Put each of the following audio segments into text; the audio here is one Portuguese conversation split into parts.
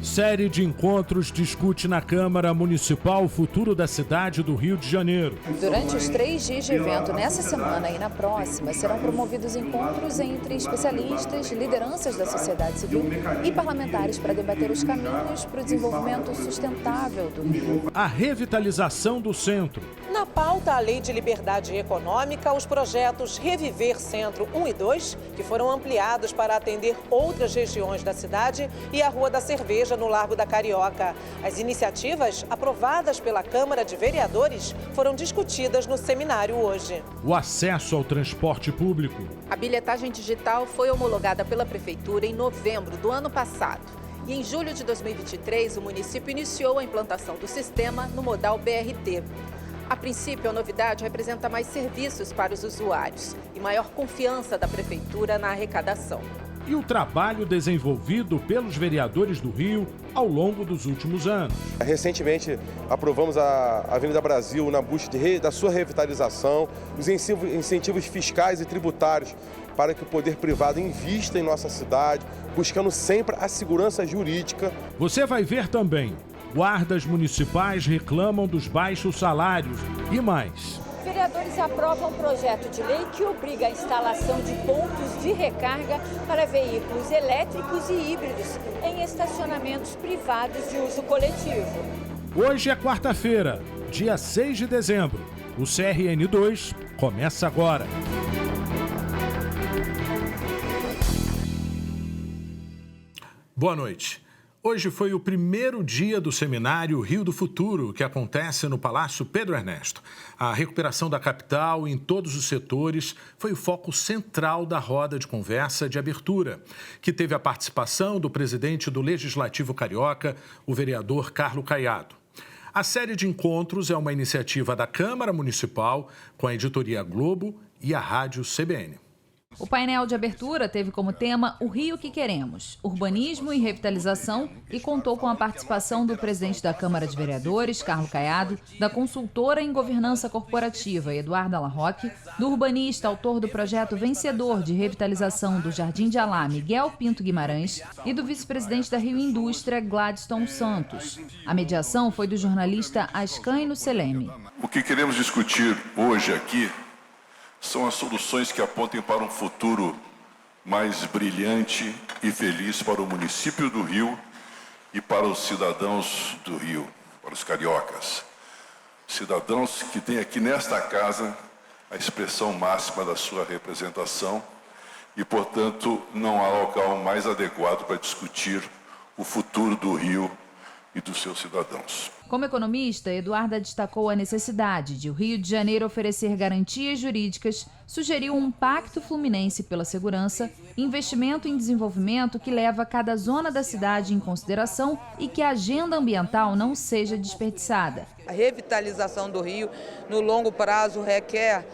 Série de encontros discute na Câmara Municipal o futuro da cidade do Rio de Janeiro. Durante os 3 dias de evento, nessa semana e na próxima, serão promovidos encontros entre especialistas, lideranças da sociedade civil e parlamentares para debater os caminhos para o desenvolvimento sustentável do Rio. A revitalização do centro. Na pauta, a Lei de Liberdade Econômica, os projetos Reviver Centro 1 e 2, que foram ampliados para atender outras regiões da cidade, e a Rua da Cerveja, no Largo da Carioca. As iniciativas, aprovadas pela Câmara de Vereadores, foram discutidas no seminário hoje. O acesso ao transporte público. A bilhetagem digital foi homologada pela Prefeitura em novembro do ano passado. E em julho de 2023, o município iniciou a implantação do sistema no modal BRT. A princípio, a novidade representa mais serviços para os usuários e maior confiança da Prefeitura na arrecadação. E o trabalho desenvolvido pelos vereadores do Rio ao longo dos últimos anos. Recentemente, aprovamos a Avenida Brasil na busca da sua revitalização, os incentivos fiscais e tributários para que o poder privado invista em nossa cidade, buscando sempre a segurança jurídica. Você vai ver também. Guardas municipais reclamam dos baixos salários e mais. Vereadores aprovam um projeto de lei que obriga a instalação de pontos de recarga para veículos elétricos e híbridos em estacionamentos privados de uso coletivo. Hoje é quarta-feira, dia 6 de dezembro. O CRN2 começa agora. Boa noite. Hoje foi o primeiro dia do seminário Rio do Futuro, que acontece no Palácio Pedro Ernesto. A recuperação da capital em todos os setores foi o foco central da roda de conversa de abertura, que teve a participação do presidente do Legislativo Carioca, o vereador Carlos Caiado. A série de encontros é uma iniciativa da Câmara Municipal com a Editoria Globo e a Rádio CBN. O painel de abertura teve como tema O Rio que Queremos, Urbanismo e Revitalização, e contou com a participação do presidente da Câmara de Vereadores, Carlos Caiado, da consultora em governança corporativa, Eduarda Larroque, do urbanista, autor do projeto vencedor de revitalização do Jardim de Alá, Miguel Pinto Guimarães, e do vice-presidente da Rio Indústria, Gladstone Santos. A mediação foi do jornalista Ascanio Seleme. O que queremos discutir hoje aqui são as soluções que apontem para um futuro mais brilhante e feliz para o município do Rio e para os cidadãos do Rio, para os cariocas. Cidadãos que têm aqui nesta casa a expressão máxima da sua representação e, portanto, não há local mais adequado para discutir o futuro do Rio e dos seus cidadãos. Como economista, Eduarda destacou a necessidade de o Rio de Janeiro oferecer garantias jurídicas, sugeriu um pacto fluminense pela segurança, investimento em desenvolvimento que leva cada zona da cidade em consideração e que a agenda ambiental não seja desperdiçada. A revitalização do Rio, no longo prazo, requer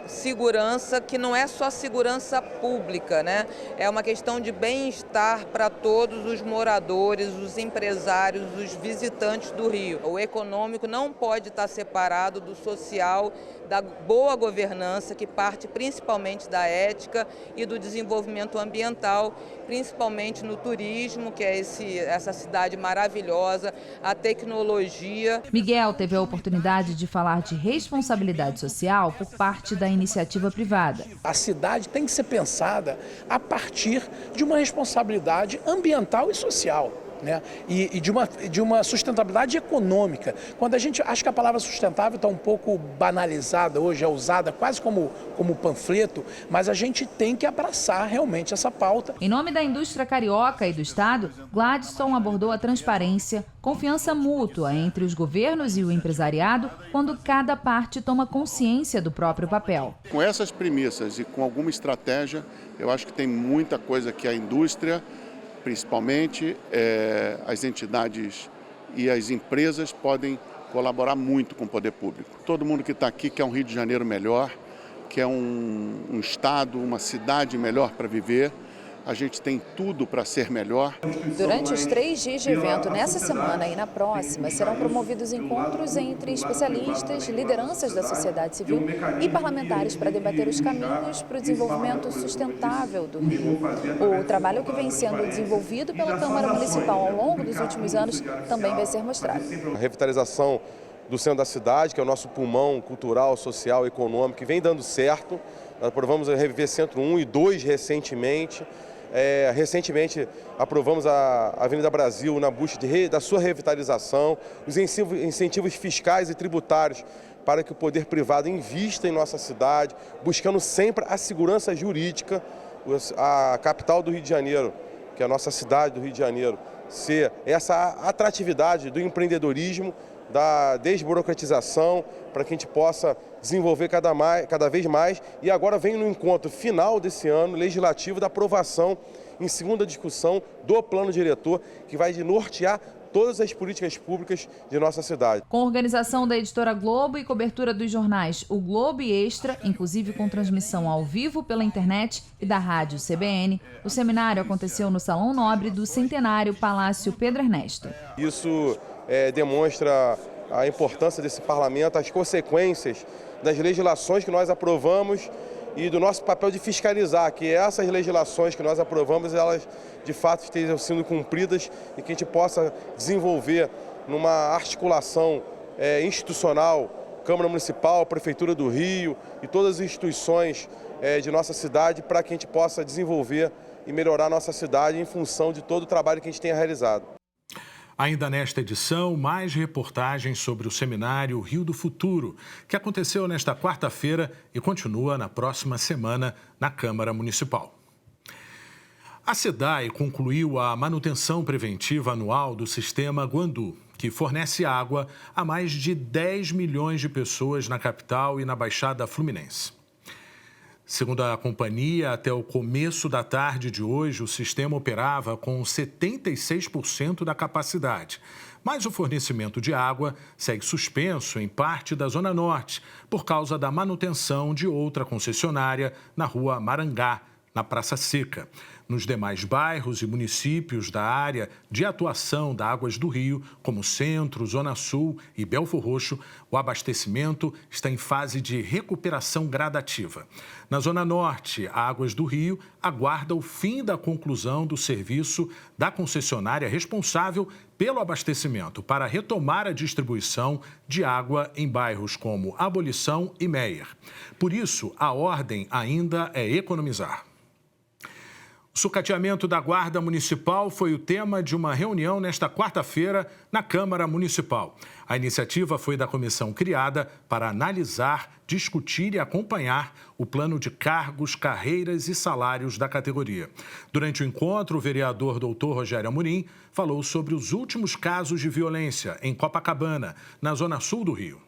segurança, que não é só segurança pública, né? É uma questão de bem-estar para todos os moradores, os empresários, os visitantes do Rio. O econômico não pode estar separado do social, da boa governança, que parte principalmente da ética e do desenvolvimento ambiental, principalmente no turismo, que é essa cidade maravilhosa, a tecnologia. Miguel teve a oportunidade de falar de responsabilidade social por parte da iniciativa privada. A cidade tem que ser pensada a partir de uma responsabilidade ambiental e social. Né? E de uma sustentabilidade econômica. Quando a gente acha que a palavra sustentável está um pouco banalizada hoje, é usada quase como panfleto, mas a gente tem que abraçar realmente essa pauta. Em nome da indústria carioca e do Estado, Gladstone abordou a transparência, confiança mútua entre os governos e o empresariado, quando cada parte toma consciência do próprio papel. Com essas premissas e com alguma estratégia, eu acho que tem muita coisa que a indústria, principalmente as entidades e as empresas, podem colaborar muito com o poder público. Todo mundo que está aqui quer um Rio de Janeiro melhor, quer um estado, uma cidade melhor para viver. A gente tem tudo para ser melhor. Durante os 3 dias de evento, nessa semana e na próxima, serão promovidos encontros entre especialistas, lideranças da sociedade civil e parlamentares para debater os caminhos para o desenvolvimento sustentável do Rio. O trabalho que vem sendo desenvolvido pela Câmara Municipal ao longo dos últimos anos também vai ser mostrado. A revitalização do centro da cidade, que é o nosso pulmão cultural, social, econômico, que vem dando certo. Nós aprovamos a Reviver Centro 1 e 2 recentemente. Recentemente aprovamos a Avenida Brasil na busca da sua revitalização, os incentivos fiscais e tributários para que o poder privado invista em nossa cidade, buscando sempre a segurança jurídica. A capital do Rio de Janeiro, que é a nossa cidade do Rio de Janeiro, ser essa atratividade do empreendedorismo, da desburocratização, para que a gente possa desenvolver cada vez mais. E agora vem no encontro final desse ano legislativo da aprovação em segunda discussão do plano diretor, que vai nortear todas as políticas públicas de nossa cidade. Com organização da Editora Globo e cobertura dos jornais O Globo e Extra, inclusive com transmissão ao vivo pela internet e da rádio CBN, o seminário aconteceu no Salão Nobre do Centenário Palácio Pedro Ernesto. Isso demonstra a importância desse parlamento, as consequências das legislações que nós aprovamos e do nosso papel de fiscalizar, que essas legislações que nós aprovamos, elas de fato estejam sendo cumpridas e que a gente possa desenvolver numa articulação institucional, Câmara Municipal, Prefeitura do Rio e todas as instituições de nossa cidade, para que a gente possa desenvolver e melhorar a nossa cidade em função de todo o trabalho que a gente tenha realizado. Ainda nesta edição, mais reportagens sobre o seminário Rio do Futuro, que aconteceu nesta quarta-feira e continua na próxima semana na Câmara Municipal. A SEDAI concluiu a manutenção preventiva anual do sistema Guandu, que fornece água a mais de 10 milhões de pessoas na capital e na Baixada Fluminense. Segundo a companhia, até o começo da tarde de hoje, o sistema operava com 76% da capacidade. Mas o fornecimento de água segue suspenso em parte da Zona Norte, por causa da manutenção de outra concessionária na Rua Marangá, na Praça Seca. Nos demais bairros e municípios da área de atuação da Águas do Rio, como Centro, Zona Sul e Belfor Roxo, o abastecimento está em fase de recuperação gradativa. Na Zona Norte, a Águas do Rio aguarda o fim da conclusão do serviço da concessionária responsável pelo abastecimento para retomar a distribuição de água em bairros como Abolição e Meier. Por isso, a ordem ainda é economizar. O sucateamento da Guarda Municipal foi o tema de uma reunião nesta quarta-feira na Câmara Municipal. A iniciativa foi da comissão criada para analisar, discutir e acompanhar o plano de cargos, carreiras e salários da categoria. Durante o encontro, o vereador Dr. Rogério Amorim falou sobre os últimos casos de violência em Copacabana, na zona sul do Rio.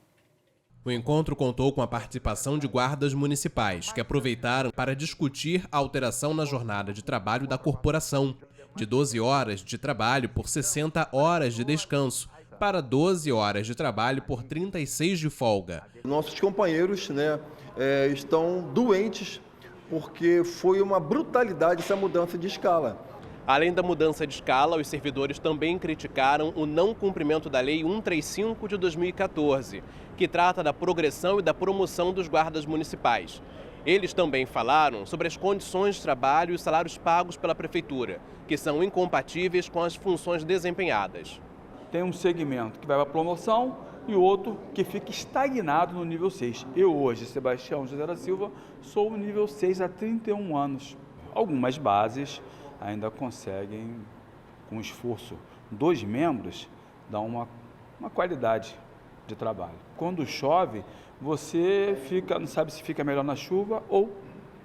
O encontro contou com a participação de guardas municipais, que aproveitaram para discutir a alteração na jornada de trabalho da corporação, de 12 horas de trabalho por 60 horas de descanso, para 12 horas de trabalho por 36 de folga. Nossos companheiros estão doentes porque foi uma brutalidade essa mudança de escala. Além da mudança de escala, os servidores também criticaram o não cumprimento da Lei 135 de 2014, que trata da progressão e da promoção dos guardas municipais. Eles também falaram sobre as condições de trabalho e os salários pagos pela Prefeitura, que são incompatíveis com as funções desempenhadas. Tem um segmento que vai para a promoção e outro que fica estagnado no nível 6. Eu hoje, Sebastião José da Silva, sou no nível 6 há 31 anos. Algumas bases ainda conseguem, com esforço dos membros, dar uma qualidade de trabalho. Quando chove, você não sabe se fica melhor na chuva ou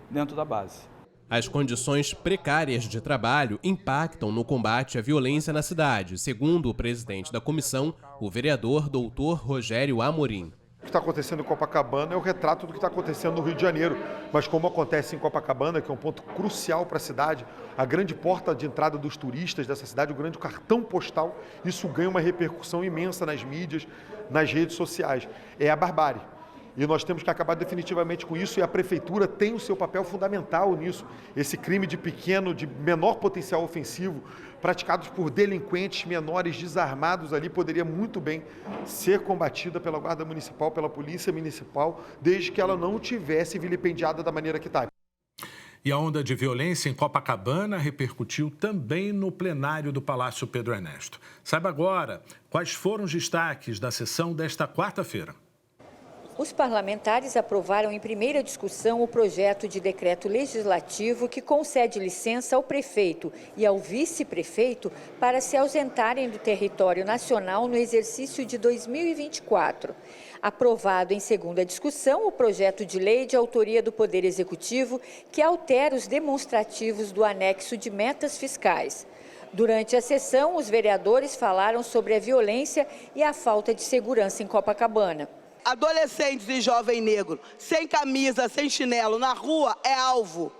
dentro da base. As condições precárias de trabalho impactam no combate à violência na cidade, segundo o presidente da comissão, o vereador Dr. Rogério Amorim. O que está acontecendo em Copacabana é o retrato do que está acontecendo no Rio de Janeiro. Mas como acontece em Copacabana, que é um ponto crucial para a cidade, a grande porta de entrada dos turistas dessa cidade, o grande cartão postal, isso ganha uma repercussão imensa nas mídias, nas redes sociais. É a barbárie. E nós temos que acabar definitivamente com isso, e a Prefeitura tem o seu papel fundamental nisso. Esse crime de menor potencial ofensivo, praticados por delinquentes menores desarmados ali, poderia muito bem ser combatida pela Guarda Municipal, pela Polícia Municipal, desde que ela não tivesse vilipendiada da maneira que está. E a onda de violência em Copacabana repercutiu também no plenário do Palácio Pedro Ernesto. Saiba agora quais foram os destaques da sessão desta quarta-feira. Os parlamentares aprovaram em primeira discussão o projeto de decreto legislativo que concede licença ao prefeito e ao vice-prefeito para se ausentarem do território nacional no exercício de 2024. Aprovado em segunda discussão o projeto de lei de autoria do Poder Executivo que altera os demonstrativos do anexo de metas fiscais. Durante a sessão, os vereadores falaram sobre a violência e a falta de segurança em Copacabana. Adolescentes e jovem negro, sem camisa, sem chinelo, na rua, é alvo.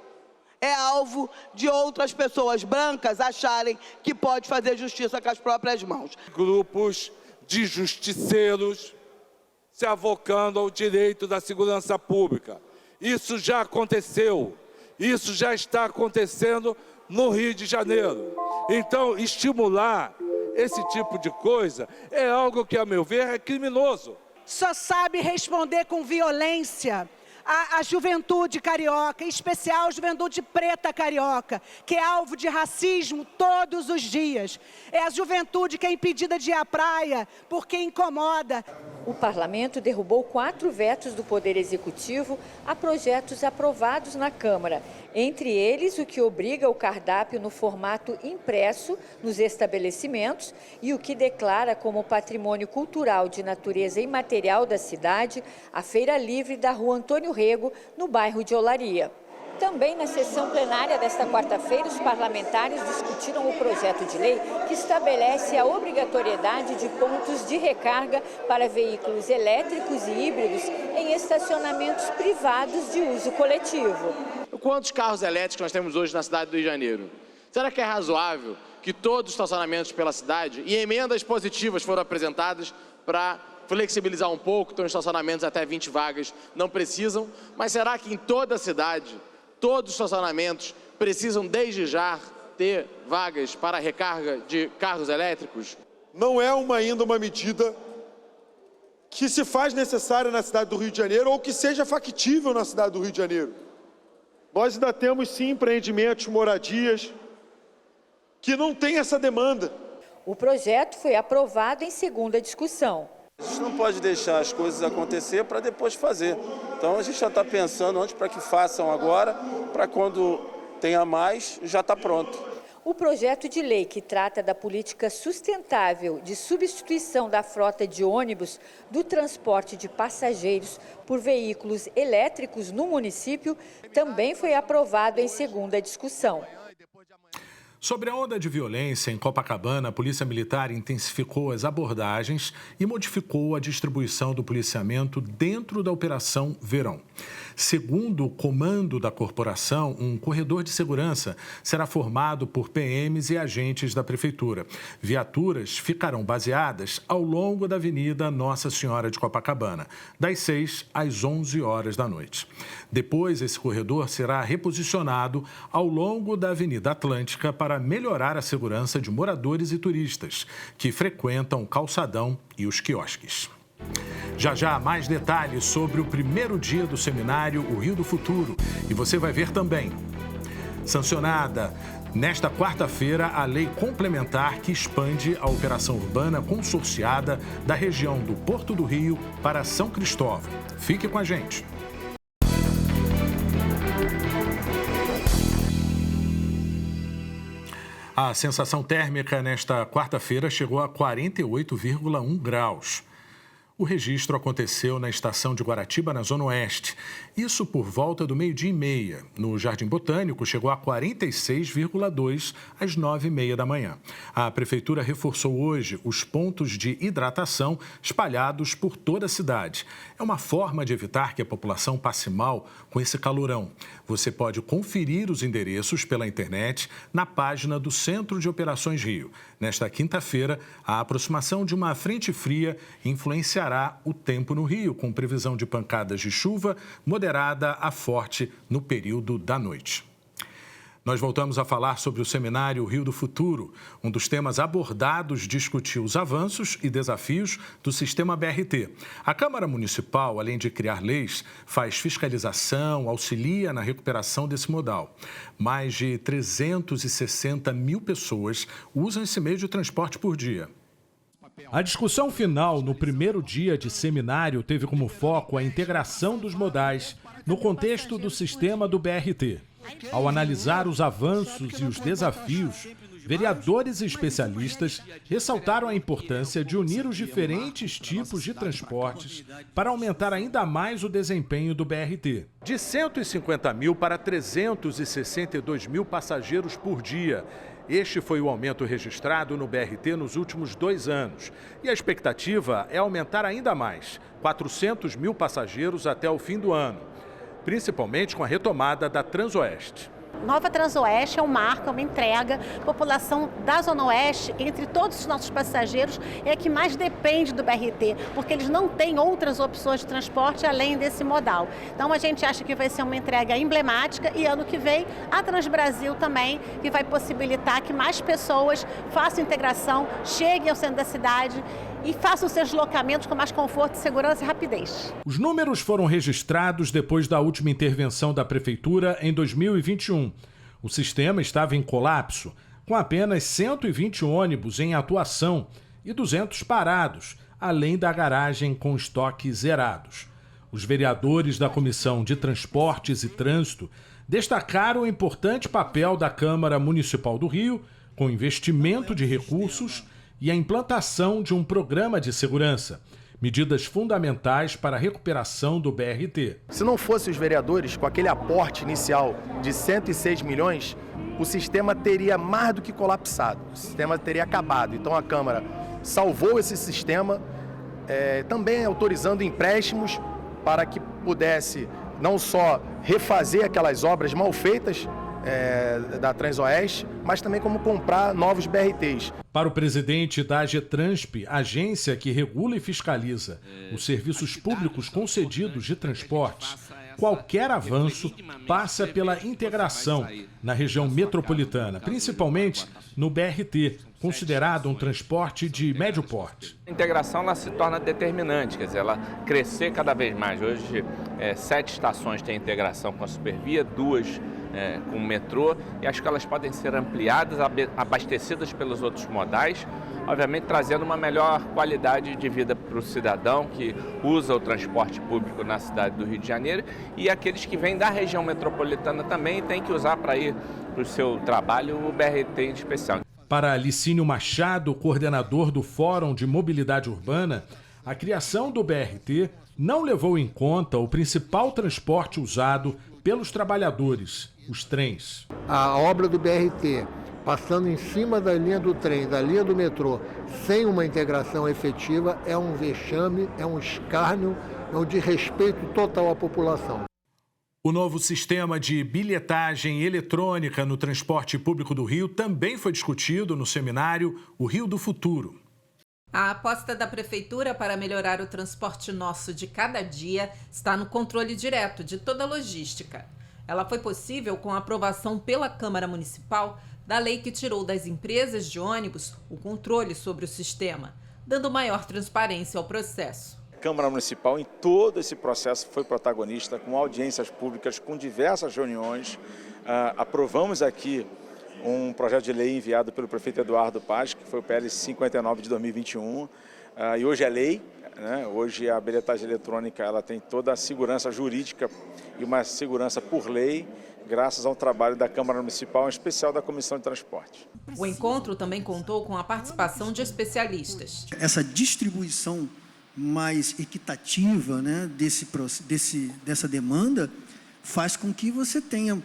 É alvo de outras pessoas brancas acharem que pode fazer justiça com as próprias mãos. Grupos de justiceiros se avocando ao direito da segurança pública. Isso já aconteceu, isso já está acontecendo no Rio de Janeiro. Então, estimular esse tipo de coisa é algo que, a meu ver, é criminoso. Só sabe responder com violência a juventude carioca, em especial a juventude preta carioca, que é alvo de racismo todos os dias. É a juventude que é impedida de ir à praia porque incomoda. O parlamento derrubou 4 vetos do Poder Executivo a projetos aprovados na Câmara. Entre eles, o que obriga o cardápio no formato impresso nos estabelecimentos e o que declara como patrimônio cultural de natureza imaterial da cidade a Feira Livre da Rua Antônio Rego, no bairro de Olaria. Também na sessão plenária desta quarta-feira, os parlamentares discutiram o projeto de lei que estabelece a obrigatoriedade de pontos de recarga para veículos elétricos e híbridos em estacionamentos privados de uso coletivo. Quantos carros elétricos nós temos hoje na cidade do Rio de Janeiro? Será que é razoável que todos os estacionamentos pela cidade, e emendas positivas foram apresentadas para flexibilizar um pouco, então estacionamentos até 20 vagas não precisam, mas será que em toda a cidade todos os estacionamentos precisam desde já ter vagas para recarga de carros elétricos? Não é ainda uma medida que se faz necessária na cidade do Rio de Janeiro ou que seja factível na cidade do Rio de Janeiro. Nós ainda temos sim empreendimentos, moradias, que não têm essa demanda. O projeto foi aprovado em segunda discussão. A gente não pode deixar as coisas acontecer para depois fazer. Então a gente já está pensando antes para que façam agora, para quando tenha mais, já está pronto. O projeto de lei que trata da política sustentável de substituição da frota de ônibus do transporte de passageiros por veículos elétricos no município também foi aprovado em segunda discussão. Sobre a onda de violência em Copacabana, a Polícia Militar intensificou as abordagens e modificou a distribuição do policiamento dentro da Operação Verão. Segundo o comando da corporação, um corredor de segurança será formado por PMs e agentes da Prefeitura. Viaturas ficarão baseadas ao longo da Avenida Nossa Senhora de Copacabana, das 6 às 11 horas da noite. Depois, esse corredor será reposicionado ao longo da Avenida Atlântica para melhorar a segurança de moradores e turistas que frequentam o calçadão e os quiosques. Já mais detalhes sobre o primeiro dia do seminário O Rio do Futuro. E você vai ver também. Sancionada nesta quarta-feira a lei complementar que expande a operação urbana consorciada da região do Porto do Rio para São Cristóvão. Fique com a gente. A sensação térmica nesta quarta-feira chegou a 48,1 graus. O registro aconteceu na estação de Guaratiba, na Zona Oeste. Isso por volta do 12h30. No Jardim Botânico, chegou a 46,2 às 9h30 da manhã. A Prefeitura reforçou hoje os pontos de hidratação espalhados por toda a cidade. É uma forma de evitar que a população passe mal com esse calorão. Você pode conferir os endereços pela internet na página do Centro de Operações Rio. Nesta quinta-feira, a aproximação de uma frente fria influenciará o tempo no Rio, com previsão de pancadas de chuva moderada a forte no período da noite. Nós voltamos a falar sobre o seminário Rio do Futuro. Um dos temas abordados discutiu os avanços e desafios do sistema BRT. A Câmara Municipal, além de criar leis, faz fiscalização, auxilia na recuperação desse modal. Mais de 360 mil pessoas usam esse meio de transporte por dia. A discussão final no primeiro dia de seminário teve como foco a integração dos modais no contexto do sistema do BRT. Ao analisar os avanços e os desafios, vereadores e especialistas ressaltaram a importância de unir os diferentes tipos de transportes para aumentar ainda mais o desempenho do BRT. De 150 mil para 362 mil passageiros por dia. Este foi o aumento registrado no BRT nos últimos 2 anos. E a expectativa é aumentar ainda mais, 400 mil passageiros até o fim do ano, principalmente com a retomada da Transoeste. Nova Transoeste é um marco, é uma entrega. A população da Zona Oeste, entre todos os nossos passageiros, é a que mais depende do BRT, porque eles não têm outras opções de transporte além desse modal. Então a gente acha que vai ser uma entrega emblemática e ano que vem a Transbrasil também, que vai possibilitar que mais pessoas façam integração, cheguem ao centro da cidade e façam seus deslocamentos com mais conforto, segurança e rapidez. Os números foram registrados depois da última intervenção da Prefeitura em 2021. O sistema estava em colapso, com apenas 120 ônibus em atuação e 200 parados, além da garagem com estoque zerados. Os vereadores da Comissão de Transportes e Trânsito destacaram o importante papel da Câmara Municipal do Rio, com investimento de recursos e a implantação de um programa de segurança, medidas fundamentais para a recuperação do BRT. Se não fossem os vereadores, com aquele aporte inicial de 106 milhões, o sistema teria mais do que colapsado, o sistema teria acabado. Então a Câmara salvou esse sistema, também autorizando empréstimos para que pudesse não só refazer aquelas obras mal feitas da Transoeste, mas também como comprar novos BRTs. Para o presidente da AGETRANSP, agência que regula e fiscaliza os serviços públicos concedidos de transportes, qualquer avanço passa pela integração na região metropolitana, principalmente no BRT, considerado um transporte de médio porte. A integração ela se torna determinante, quer dizer, ela crescer cada vez mais. Hoje, 7 estações têm integração com a Supervia, 2 com o metrô, e acho que elas podem ser ampliadas, abastecidas pelos outros modais, obviamente trazendo uma melhor qualidade de vida para o cidadão que usa o transporte público na cidade do Rio de Janeiro, e aqueles que vêm da região metropolitana também têm que usar para ir para o seu trabalho o BRT em especial. Para Licínio Machado, coordenador do Fórum de Mobilidade Urbana, a criação do BRT não levou em conta o principal transporte usado pelos trabalhadores, os trens. A obra do BRT, passando em cima da linha do trem, da linha do metrô, sem uma integração efetiva, é um vexame, é um escárnio, é um desrespeito total à população. O novo sistema de bilhetagem eletrônica no transporte público do Rio também foi discutido no seminário O Rio do Futuro. A aposta da Prefeitura para melhorar o transporte nosso de cada dia está no controle direto de toda a logística. Ela foi possível com a aprovação pela Câmara Municipal da lei que tirou das empresas de ônibus o controle sobre o sistema, dando maior transparência ao processo. A Câmara Municipal, em todo esse processo, foi protagonista, com audiências públicas, com diversas reuniões. Aprovamos aqui um projeto de lei enviado pelo prefeito Eduardo Paz, que foi o PL 59 de 2021, e hoje é lei, né? Hoje a bilhetagem eletrônica ela tem toda a segurança jurídica e uma segurança por lei, graças ao trabalho da Câmara Municipal, em especial da Comissão de Transporte. O encontro também contou com a participação de especialistas. Essa distribuição mais equitativa, né, dessa demanda faz com que você tenha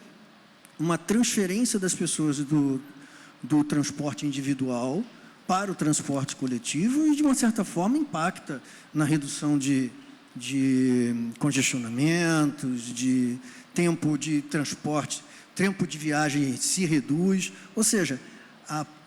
uma transferência das pessoas do transporte individual para o transporte coletivo e, de uma certa forma, impacta na redução de congestionamentos, de tempo de transporte, tempo de viagem se reduz. Ou seja,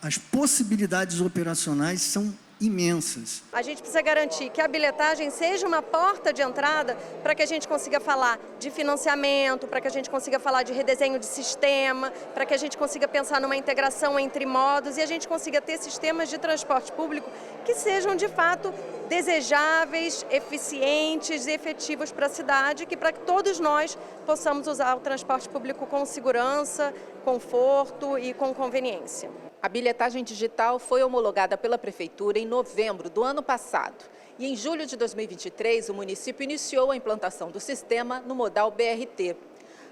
as possibilidades operacionais são imensas. A gente precisa garantir que a bilhetagem seja uma porta de entrada para que a gente consiga falar de financiamento, para que a gente consiga falar de redesenho de sistema, para que a gente consiga pensar numa integração entre modos e a gente consiga ter sistemas de transporte público que sejam de fato desejáveis, eficientes e efetivos para a cidade, para que todos nós possamos usar o transporte público com segurança, conforto e com conveniência. A bilhetagem digital foi homologada pela Prefeitura em novembro do ano passado. E em julho de 2023, o município iniciou a implantação do sistema no modal BRT.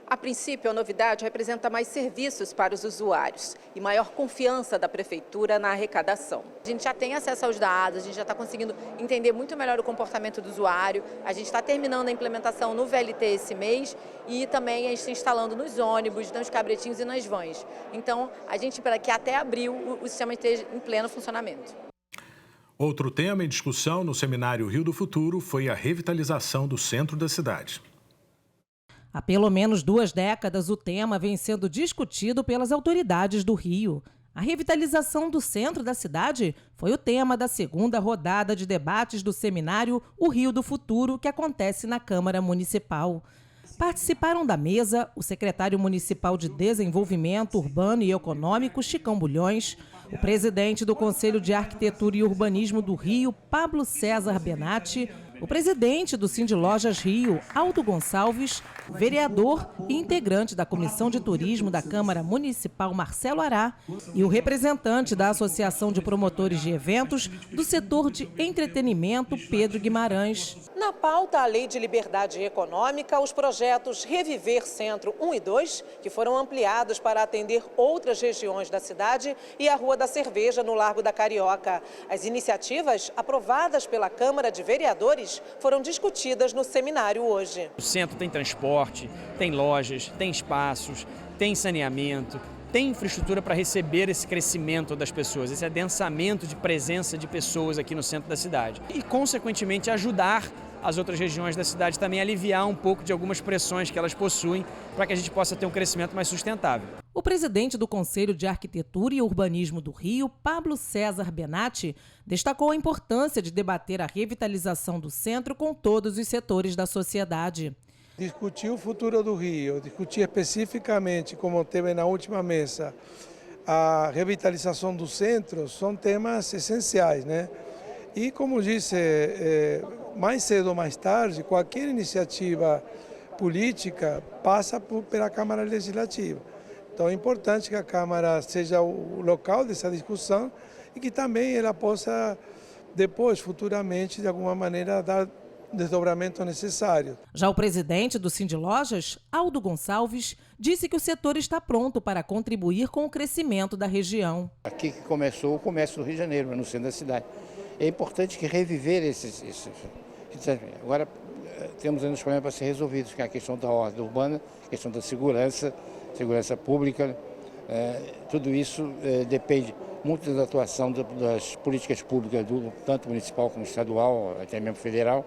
A princípio, a novidade representa mais serviços para os usuários e maior confiança da Prefeitura na arrecadação. A gente já tem acesso aos dados, a gente já está conseguindo entender muito melhor o comportamento do usuário, a gente está terminando a implementação no VLT esse mês e também a gente está instalando nos ônibus, nos cabretinhos e nas vans. Então, a gente, para que até abril o sistema esteja em pleno funcionamento. Outro tema em discussão no seminário Rio do Futuro foi a revitalização do centro da cidade. Há pelo menos 2 décadas, o tema vem sendo discutido pelas autoridades do Rio. A revitalização do centro da cidade foi o tema da segunda rodada de debates do seminário O Rio do Futuro, que acontece na Câmara Municipal. Participaram da mesa o secretário municipal de Desenvolvimento Urbano e Econômico, Chicão Bulhões, o presidente do Conselho de Arquitetura e Urbanismo do Rio, Pablo César Benatti, o presidente do Sindlojas Rio, Aldo Gonçalves, o vereador e integrante da Comissão de Turismo da Câmara Municipal, Marcelo Ará, e o representante da Associação de Promotores de Eventos do setor de entretenimento, Pedro Guimarães. Na pauta, a Lei de Liberdade Econômica, os projetos Reviver Centro 1 e 2, que foram ampliados para atender outras regiões da cidade, e a Rua da Cerveja, no Largo da Carioca. As iniciativas, aprovadas pela Câmara de Vereadores, foram discutidas no seminário hoje. O centro tem transporte, tem lojas, tem espaços, tem saneamento, tem infraestrutura para receber esse crescimento das pessoas, esse adensamento de presença de pessoas aqui no centro da cidade. E, consequentemente, ajudar as outras regiões da cidade também a aliviar um pouco de algumas pressões que elas possuem para que a gente possa ter um crescimento mais sustentável. O presidente do Conselho de Arquitetura e Urbanismo do Rio, Pablo César Benatti, destacou a importância de debater a revitalização do centro com todos os setores da sociedade. Discutir o futuro do Rio, discutir especificamente, como teve na última mesa, a revitalização do centro, são temas essenciais, né? E, como disse, mais cedo ou mais tarde, qualquer iniciativa política passa pela Câmara Legislativa. Então é importante que a Câmara seja o local dessa discussão e que também ela possa, depois, futuramente, de alguma maneira, dar desdobramento necessário. Já o presidente do Sindlojas, Aldo Gonçalves, disse que o setor está pronto para contribuir com o crescimento da região. Aqui que começou o comércio do Rio de Janeiro, no centro da cidade. É importante que reviver esses. Agora temos ainda os problemas para ser resolvidos, que é a questão da ordem urbana, a questão da segurança pública. Tudo isso depende muito da atuação das políticas públicas, tanto municipal como estadual, até mesmo federal,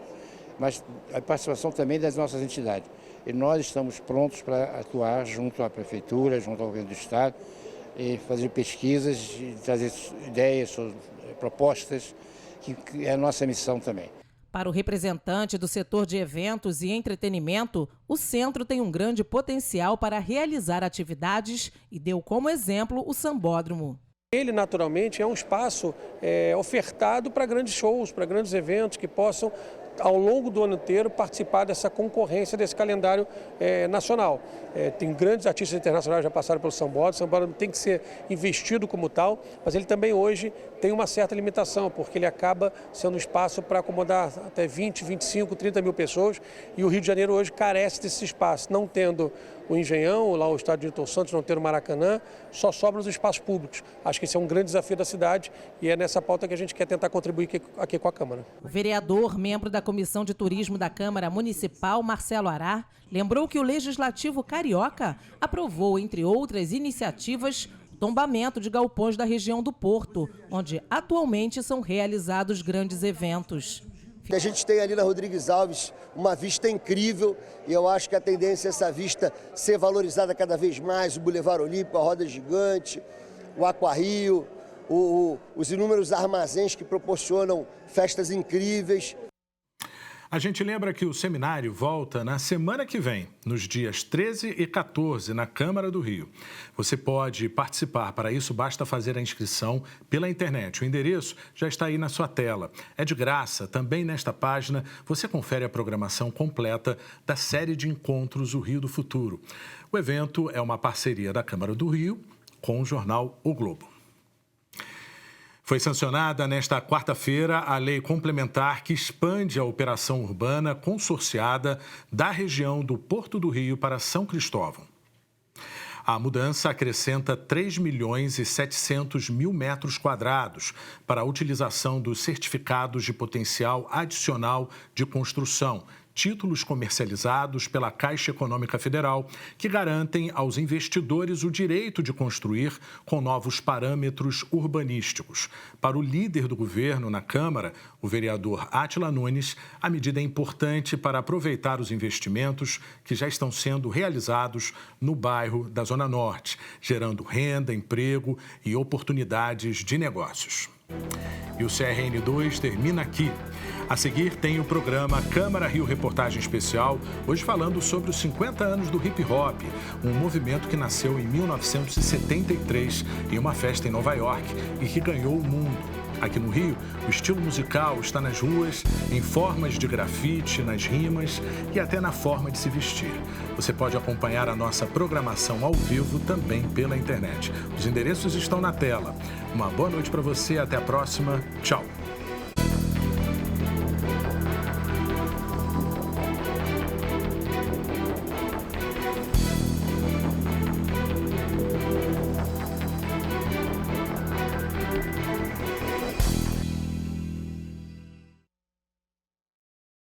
mas a participação também das nossas entidades. E nós estamos prontos para atuar junto à Prefeitura, junto ao Governo do Estado, e fazer pesquisas, e trazer ideias, propostas, que é a nossa missão também. Para o representante do setor de eventos e entretenimento, o centro tem um grande potencial para realizar atividades e deu como exemplo o Sambódromo. Ele, naturalmente, é um espaço ofertado para grandes shows, para grandes eventos que possam, ao longo do ano inteiro, participar dessa concorrência, desse calendário nacional. Tem grandes artistas internacionais que já passaram pelo Sambódromo. O Sambódromo tem que ser investido como tal, mas ele também hoje tem uma certa limitação, porque ele acaba sendo um espaço para acomodar até 20, 25, 30 mil pessoas, e o Rio de Janeiro hoje carece desse espaço, não tendo o Engenhão, lá o estádio Newton Santos, não ter o Maracanã, só sobram os espaços públicos. Acho que esse é um grande desafio da cidade e é nessa pauta que a gente quer tentar contribuir aqui com a Câmara. O vereador, membro da Comissão de Turismo da Câmara Municipal, Marcelo Ará, lembrou que o Legislativo Carioca aprovou, entre outras iniciativas, o tombamento de galpões da região do Porto, onde atualmente são realizados grandes eventos. A gente tem ali na Rodrigues Alves uma vista incrível e eu acho que a tendência é essa vista ser valorizada cada vez mais, o Boulevard Olímpico, a Roda Gigante, o Aquarrio, os inúmeros armazéns que proporcionam festas incríveis. A gente lembra que o seminário volta na semana que vem, nos dias 13 e 14, na Câmara do Rio. Você pode participar. Para isso, basta fazer a inscrição pela internet. O endereço já está aí na sua tela. É de graça. Também nesta página, você confere a programação completa da série de encontros O Rio do Futuro. O evento é uma parceria da Câmara do Rio com o jornal O Globo. Foi sancionada nesta quarta-feira a lei complementar que expande a operação urbana consorciada da região do Porto do Rio para São Cristóvão. A mudança acrescenta 3.700.000 metros quadrados para a utilização dos certificados de potencial adicional de construção, títulos comercializados pela Caixa Econômica Federal, que garantem aos investidores o direito de construir com novos parâmetros urbanísticos. Para o líder do governo na Câmara, o vereador Átila Nunes, a medida é importante para aproveitar os investimentos que já estão sendo realizados no bairro da Zona Norte, gerando renda, emprego e oportunidades de negócios. E o CRN2 termina aqui. A seguir tem o programa Câmara Rio Reportagem Especial, hoje falando sobre os 50 anos do hip hop, um movimento que nasceu em 1973 em uma festa em Nova York e que ganhou o mundo. Aqui no Rio, o estilo musical está nas ruas, em formas de grafite, nas rimas e até na forma de se vestir. Você pode acompanhar a nossa programação ao vivo também pela internet. Os endereços estão na tela. Uma boa noite para você, até a próxima. Tchau.